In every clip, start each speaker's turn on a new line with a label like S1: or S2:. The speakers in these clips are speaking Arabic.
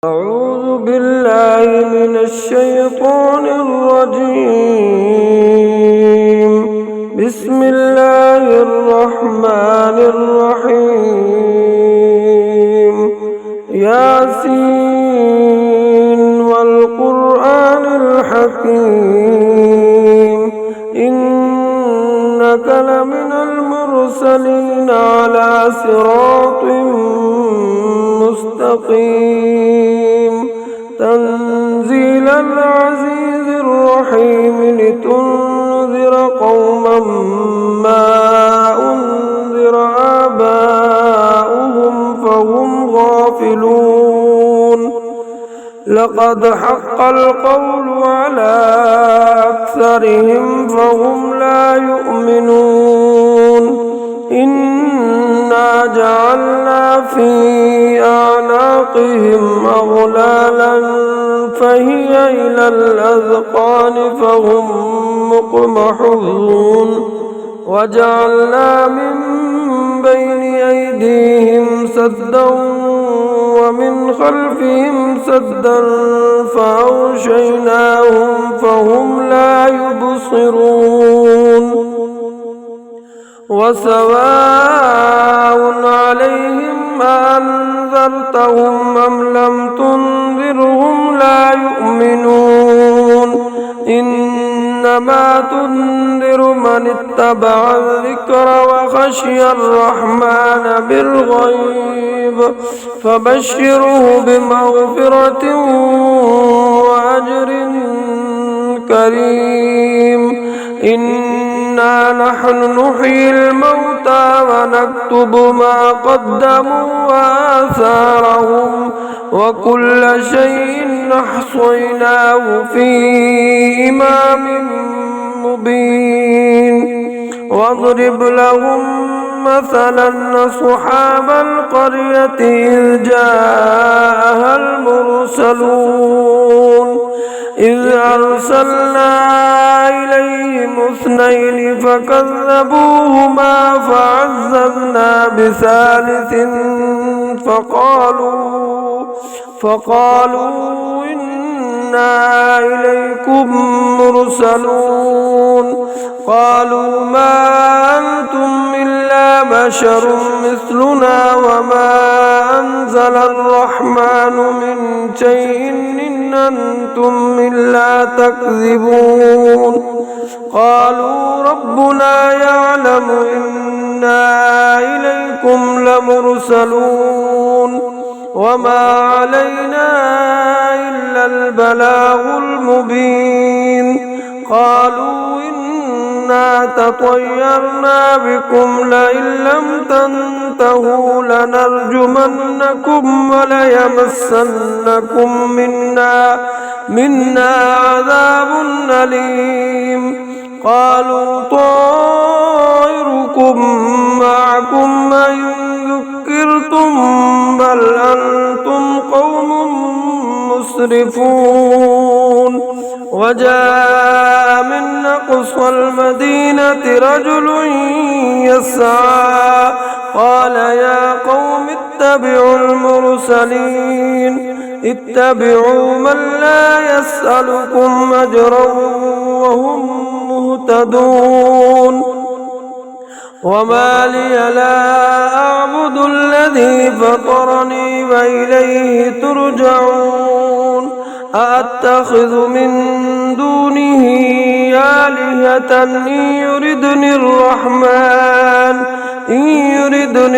S1: أعوذ بالله من الشيطان الرجيم. بسم الله الرحمن الرحيم. ياسين والقرآن الحكيم إنك لمن المرسلين على صراط مستقيم تنزيل العزيز الرحيم لتنذر قوما ما أنذر آباؤهم فهم غافلون. لقد حق القول على أكثرهم فهم لا يؤمنون. إنا جعلنا في أعناقهم أغلالا فهي إلى الأذقان فهم مقمحون. وجعلنا من بين أيديهم سدا ومن خلفهم سدا فأغشيناهم فهم لا يبصرون. وسواء عليهم أنذرتهم أم لم تنذرهم لا يؤمنون. إنما تنذر من اتبع الذكر وخشي الرحمن بالغيب فبشره بمغفرة وأجر كريم. إنا نحن نحيي الموتى ونكتب ما قدموا وآثارهم وكل شيء أحصيناه في إمام مبين. واضرب لهم مثلا أصحاب القرية إذ جاءها المرسلون إذ أرسلنا إليهم اثنين فكذبوهما فعززنا بثالث فقالوا إنا إليكم مرسلون. قالوا ما أنتم إلا بشر مثلنا وما أنزل الرحمن من شيء إن أنتم إلا تكذبون. قالوا ربنا يعلم إنا إليكم لمرسلون وما علينا إلا البلاغ المبين. قالوا إنا تطيرنا بكم لئن لم تنتهوا لنرجمنكم وليمسنكم منا عذاب أليم. قالوا طائركم معكم إن ذكرتم بل أنتم قوم مسرفون. وجاء من أقصى المدينة رجل يسعى قال يا قوم اتبعوا المرسلين اتبعوا من لا يسألكم أجرا وهم مهتدون. وما لي لا أعبد الذي فطرني وإليه ترجعون. أأتخذ من دونه آلهة إن يردني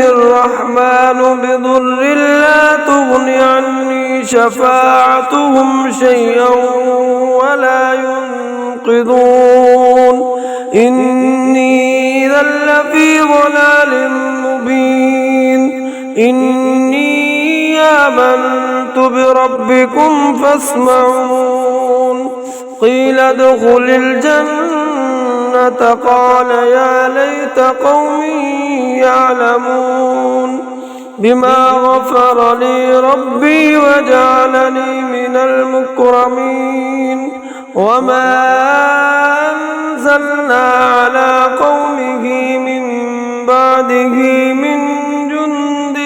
S1: الرحمن بضر لا تغن عني شفاعتهم شيئا ولا ينقذون. إني إذا لفي ضلال مبين. إني آمنت بربكم فاسمعون. قيل ادخل الجنة قال يا ليت قومي يعلمون بما غفر لي ربي وجعلني من المكرمين. وما أنزلنا على قومه من بعده من جند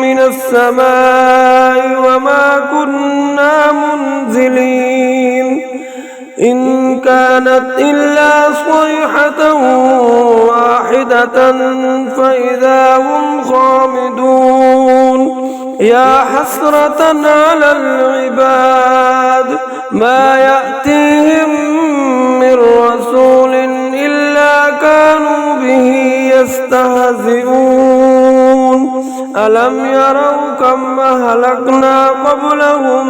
S1: من السماء وما كنا منزلين إن كانت إلا صيحة واحدة فإذا هم خامدون يا حسرة على العباد ما يأتيهم من رسول إلا كانوا به يستهزئون ألم يروا كم أهلكنا قبلهم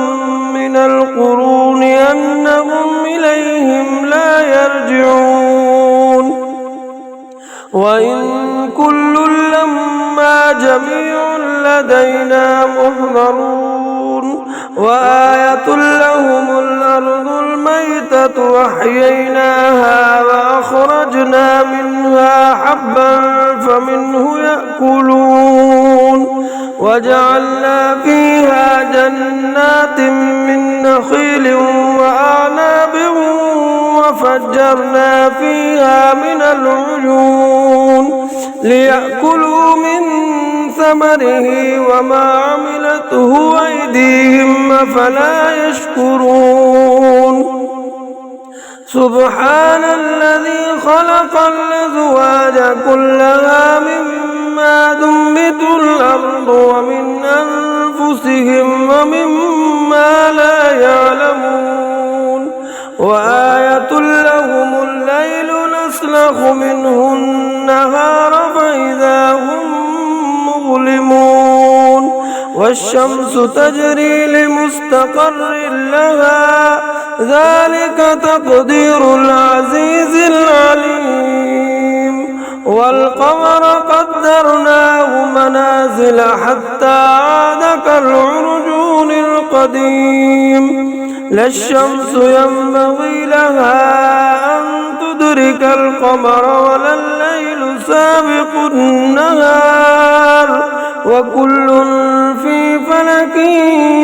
S1: من القرون أنهم إليهم لا يرجعون وإن كل لما جميع لدينا محضرون وآية لهم الأرض الميتة وأحييناها وأخرجنا منها حبا فمنه يأكلون وجعلنا فيها جنات من نخيل وأعناب وفجرنا فيها من العيون ليأكلوا من ثمره وما عملته أيديهم أفلا يشكرون سبحان الذي خلق الأزواج كلها مما تنبت الأرض ومن أنفسهم ومما لا يعلمون وآية لهم الليل نسلخ منه النهار فإذا هم مظلمون والشمس تجري لمستقر لها ذلك تقدير العزيز العليم والقمر قدرناه منازل حتى عاد كالعرجون القديم لا الشمس ينبغي لها أن تدرك القمر ولا الليل سابق النهار وكل في فلك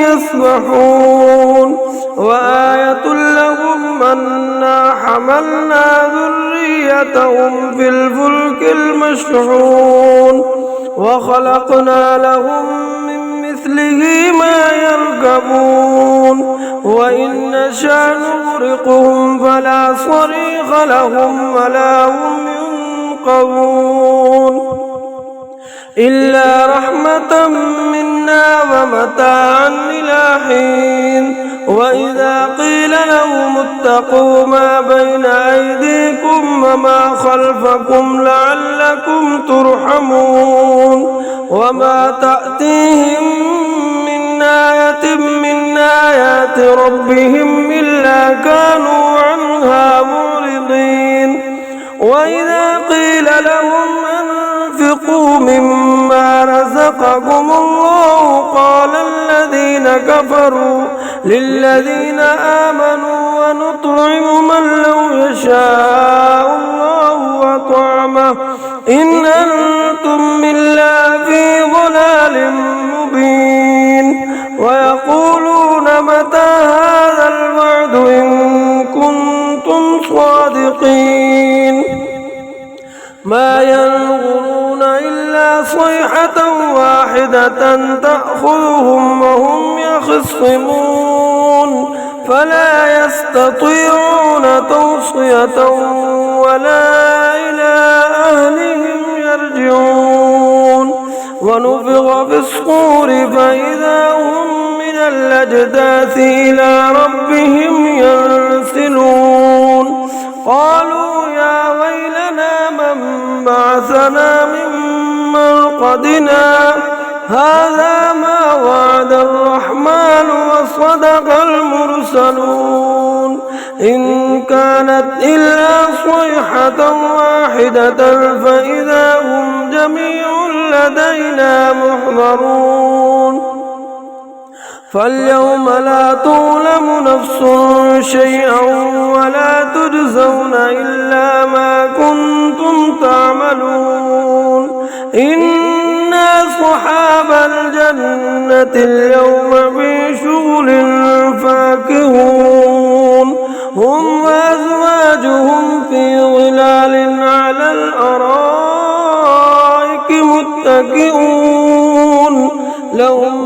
S1: يسبحون وآية لهم أنا حملنا ذريتهم في الفلك المشحون وخلقنا لهم من مثله ما يركبون وإن نشأ نغرقهم فلا صريخ لهم ولا هم ينقذون إلا رحمة منا ومتاعا إلى حين وإذا قيل لهم اتقوا ما بين أيديكم وما خلفكم لعلكم ترحمون وما تأتيهم من آية من آيات ربهم إلا كانوا عنها معرضين وإذا قيل لهم أنفقوا مما رزقكم الله قال الذين كفروا للذين آمنوا ونطعم من لو يشاء الله وطعمه إن أنتم إلا في ضلال مبين ويقولون متى هذا الوعد إن كنتم صادقين ما ينظرون إلا صيحة واحدة تأخذهم وهم يخصمون فلا يستطيعون توصية ولا إلى أهلهم يرجعون ونفخ في الصور فإذا هم من الأجداث إلى ربهم ينسلون قالوا يا ويلنا من بعثنا من مرقدنا هذا ما وعد الرحمن وصدق المرسلون إن كانت إلا صيحة واحدة فإذا هم جميع لدينا محضرون فاليوم لا تظلم نفس شيئا ولا تجزون إلا ما كنتم تعملون إنا أصحاب الجنة اليوم في شغل فاكهون هم وأزواجهم في ظلال على الأرائك متكئون لهم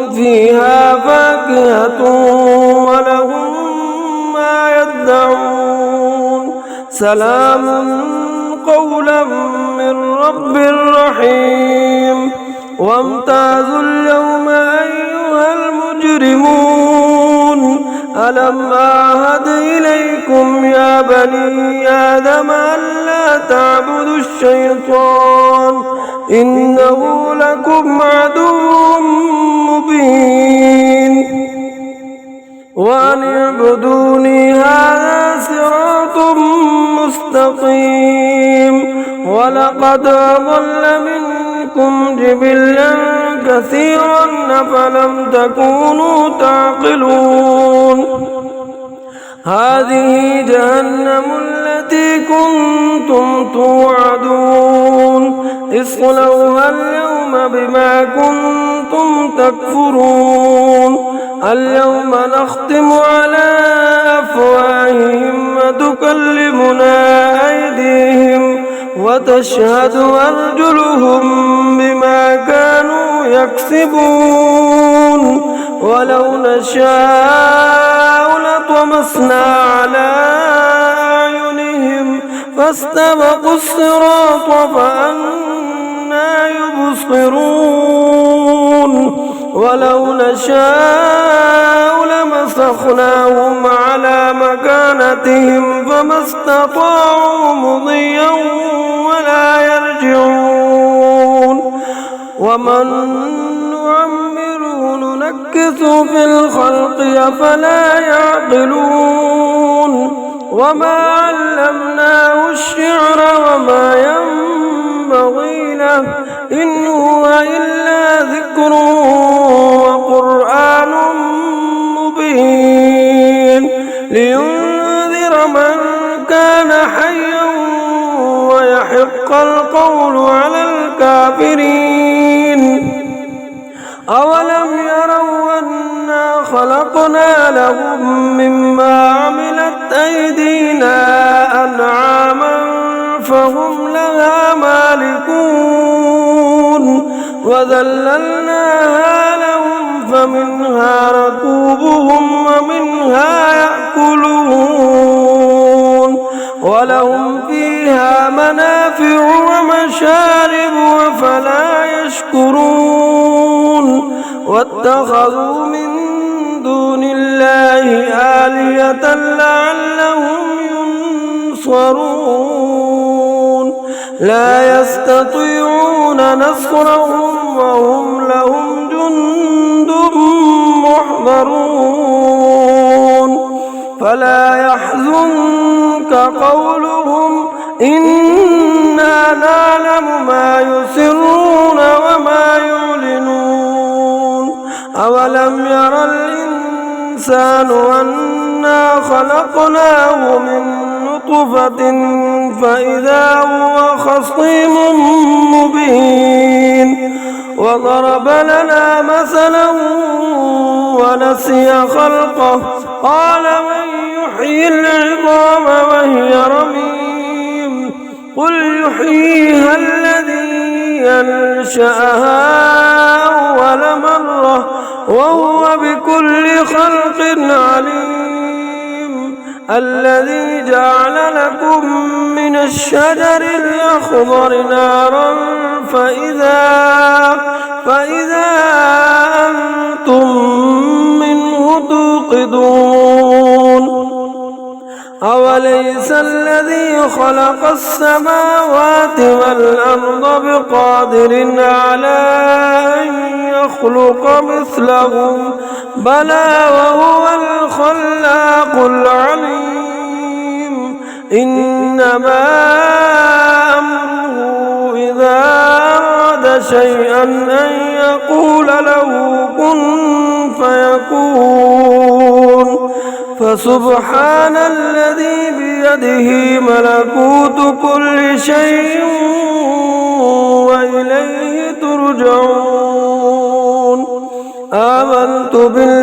S1: سلام قولا من رب رحيم وامتازوا اليوم أيها المجرمون ألم أعهد إليكم يا بني آدم ألا تعبدوا الشيطان إنه لكم عدو مبين وأن اعبدوني هذا صراط مستقيم ولقد أضل منكم جبلا كثيرا أفلم تكونوا تعقلون هذه جهنم التي كنتم توعدون اصلوها اليوم بما كنتم تكفرون اليوم نختم على أفواههم وتكلمنا أيديهم وتشهد أرجلهم بما كانوا يكسبون ولو نشاء لطمسنا على أعينهم فاستبقوا الصراط فأنى يبصرون ولو نشاء لمسخناهم على مكانتهم فما استطاعوا مضيا ولا يرجعون ومن نعمره ننكث في الخلق أفلا يعقلون وما علمناه الشعر وما ينبغي له إن هو إلا ذكر وقرآن مبين لينذر من كان حيا ويحق القول على الكافرين أولم يروا أنا خلقنا لهم مما عملت أيدينا أنعاما فهم لها مالكون وذللناها لهم فمنها ركوبهم ومنها يأكلون ولهم فيها منافع ومشارب أفلا يشكرون واتخذوا من دون الله آلهة لعلهم ينصرون لا يستطيعون نصرهم وهم لهم جند محضرون فلا يحزنك قولهم إنا نعلم ما يسرون وما يعلنون أولم ير الإنسان أنا خلقناه من نطفة فإذا هو خصيم مبين وضرب لنا مثلا ونسي خلقه قال من يحيي العظام وهي رميم قل يحييها الذي ينشأها أول مرة وهو بكل خلق عليم الذي جعل لكم من الشجر الأخضر نارا فإذا أنتم منه توقدون أوليس الذي خلق السماوات والأرض بقادر على أن يخلق مثلهم بلى وهو الخلاق العليم إنما أمره إذا أراد شيئا أن يقول له كن فيكون فسبحان الذي بيده ملكوت كل شيء وإليه ترجعون آمنت بالله